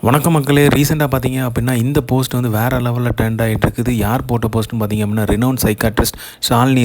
வணக்கம் மக்களே. ரீசெண்டாக பார்த்தீங்க அப்படின்னா இந்த போஸ்ட் வந்து வேறு லெவலில் ட்ரெண்ட் ஆகிட்டு இருக்குது. யார் போட்ட போஸ்ட்னு பார்த்தீங்க அப்படின்னா ரினவுன் சைக்காட்ரிஸ்ட்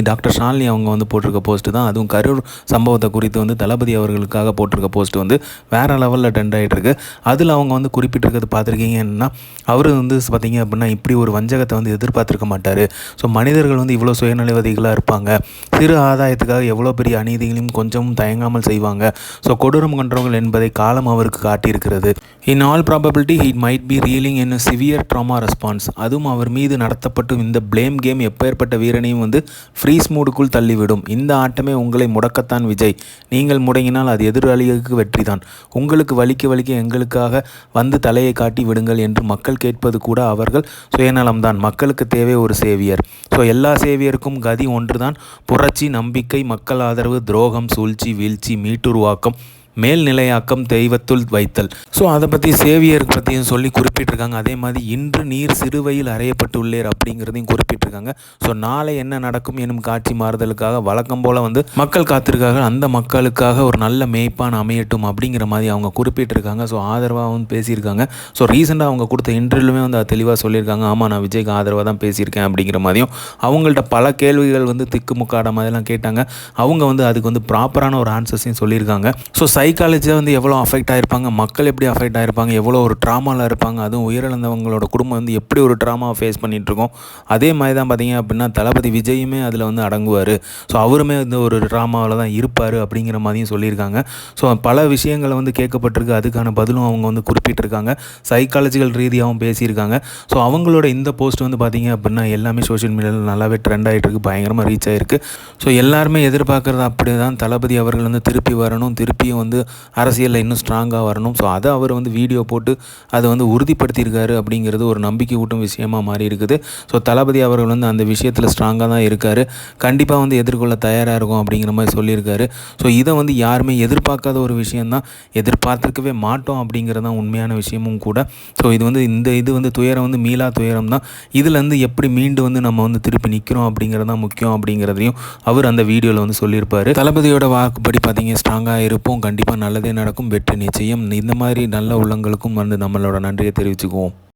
டாக்டர் ஷாலினி அவங்க வந்து போட்டிருக்க போஸ்ட்டு தான். அதுவும் கரூர் சம்பவத்தை குறித்து வந்து தளபதி அவர்களுக்காக போட்டிருக்க போஸ்ட் வந்து வேறு லெவலில் ட்ரெண்ட் ஆகிட்டு இருக்குது. அதில் அவங்க வந்து குறிப்பிட்டிருக்கிறது பார்த்துருக்கீங்கன்னா, அவர் வந்து பார்த்தீங்க அப்படின்னா இப்படி ஒரு வஞ்சகத்தை வந்து எதிர்பார்த்துருக்க மாட்டார். ஸோ மனிதர்கள் வந்து இவ்வளோ சுயநலவாதிகளாக இருப்பாங்க, சிறு ஆதாயத்துக்காக எவ்வளோ பெரிய அநீதிகளையும் கொஞ்சமும் தயங்காமல் செய்வாங்க. ஸோ கொடூரம் கொண்டவர்கள் என்பதை காலம் அவருக்கு காட்டியிருக்கிறது. In all probability he might be reeling in a severe trauma response. அதுவும் அவர் மீது நடத்தப்பட்டும் இந்த பிளேம் கேம் எப்பேற்பட்ட வீரனையும் வந்து ஃப்ரீஸ் மூடுக்குள் தள்ளிவிடும். இந்த ஆட்டமே உங்களை முடக்கத்தான் விஜய். நீங்கள் முடங்கினால் அது எதிராளிகளுக்கு வெற்றிதான். உங்களுக்கு வலிக்க வலிக்க எங்களுக்காக வந்து தலையை காட்டி விடுங்கள் என்று மக்கள் கேட்பது கூட அவர்கள் சுயநலம்தான். மக்களுக்கு தேவை ஒரு சேவியர். ஸோ எல்லா சேவியருக்கும் கதி ஒன்றுதான்: புரட்சி, நம்பிக்கை, மக்கள் ஆதரவு, துரோகம், சூழ்ச்சி, வீழ்ச்சி, மீட்டுருவாக்கம், மேல்நிலையாக்கம், தெய்வத்துள் வைத்தல். ஸோ அதை பற்றி சேவியர் பற்றியும் சொல்லி குறிப்பிட்டிருக்காங்க. அதே மாதிரி இன்று நீர் சிறுவையில் அறையப்பட்டு உள்ளேர் அப்படிங்கிறதையும் குறிப்பிட்டிருக்காங்க. ஸோ நாளை என்ன நடக்கும் எனும் காட்சி மாறுதலுக்காக வழக்கம் போல் வந்து மக்கள் காத்திருக்காங்க. அந்த மக்களுக்காக ஒரு நல்ல மேய்ப்பான் அமையட்டும் அப்படிங்கிற மாதிரி அவங்க குறிப்பிட்டிருக்காங்க. ஸோ ஆதரவாகவும் பேசியிருக்காங்க. ஸோ ரீசெண்டாக அவங்க கொடுத்த இன்டர்வியூமே வந்து தெளிவாக சொல்லியிருக்காங்க. ஆமாம், நான் விஜய்க்கு ஆதரவாக தான் பேசியிருக்கேன் அப்படிங்கிற மாதிரியும். அவங்கள்ட்ட பல கேள்விகள் வந்து திக்குமுக்காட மாதிரிலாம் கேட்டாங்க. அவங்க வந்து அதுக்கு வந்து ப்ராப்பரான ஒரு ஆன்சர்ஸையும் சொல்லியிருக்காங்க. ஸோ சைக்காலஜியாக வந்து எவ்வளோ அஃபெக்ட் ஆகிருப்பாங்க, மக்கள் எப்படி அஃபெக்ட் ஆகிருப்பாங்க, எவ்வளோ ஒரு ட்ராமாவில் இருப்பாங்க, அதுவும் உயிரிழந்தவங்களோட குடும்பம் வந்து எப்படி ஒரு ட்ராமாவை ஃபேஸ் பண்ணிகிட்ருக்கோம். அதே மாதிரி தான் பார்த்திங்க அப்படின்னா தளபதி விஜயுமே அதில் வந்து அடங்குவார். ஸோ அவருமே வந்து ஒரு ட்ராமாவில் தான் இருப்பார் அப்படிங்கிற மாதிரியும் சொல்லியிருக்காங்க. ஸோ பல விஷயங்களை வந்து கேட்கப்பட்டிருக்கு. அதுக்கான பதிலும் அவங்க வந்து குறிப்பிட்டிருக்காங்க. சைக்காலஜிக்கல் ரீதியாகவும் பேசியிருக்காங்க. ஸோ அவங்களோட இந்த போஸ்ட் வந்து பார்த்திங்க அப்படின்னா எல்லாமே சோஷியல் மீடியாவில் நல்லாவே ட்ரெண்ட் ஆகிட்டு இருக்குது, பயங்கரமாக ரீச் ஆகிருக்கு. ஸோ எல்லாருமே எதிர்பார்க்குறது அப்படி தான், தளபதி அவர்கள் வந்து திருப்பி வரணும், திருப்பியும் வந்து அரசியலில் இன்னும் ஸ்ட்ராங்காக வரணும். ஸோ அதை அவர் வந்து வீடியோ போட்டு அதை வந்து உறுதிப்படுத்தியிருக்காரு அப்படிங்கிறது ஒரு நம்பிக்கை ஊட்டும் விஷயமாக மாறி இருக்குது. ஸோ தளபதி அவர்கள் வந்து அந்த விஷயத்தில் ஸ்ட்ராங்காக தான் இருக்கார். கண்டிப்பாக வந்து எதிர்கொள்ள தயாராக இருக்கும் அப்படிங்கிற மாதிரி சொல்லியிருக்காரு. ஸோ இதை வந்து யாருமே எதிர்பார்க்காத ஒரு விஷயந்தான், எதிர்பார்த்துருக்கவே மாட்டோம் அப்படிங்கிறது தான் உண்மையான விஷயமும் கூட. ஸோ இது வந்து இது வந்து துயரம் வந்து மீளா துயரம் தான். இதில் வந்து எப்படி மீண்டு வந்து நம்ம வந்து திருப்பி நிற்கிறோம் அப்படிங்கிறது தான் முக்கியம் அப்படிங்கிறதையும் அவர் அந்த வீடியோவில் வந்து சொல்லியிருப்பார். தளபதியோட வாக்குப்படி பார்த்தீங்க ஸ்ட்ராங்காக இருப்போம், கண்டிப்பாக நல்லதே நடக்கும், வெற்றி நிச்சயம். இந்த மாதிரி நல்ல உள்ளங்களுக்கும் வந்து நம்மளோட நன்றியை தெரிவிச்சுக்குவோம்.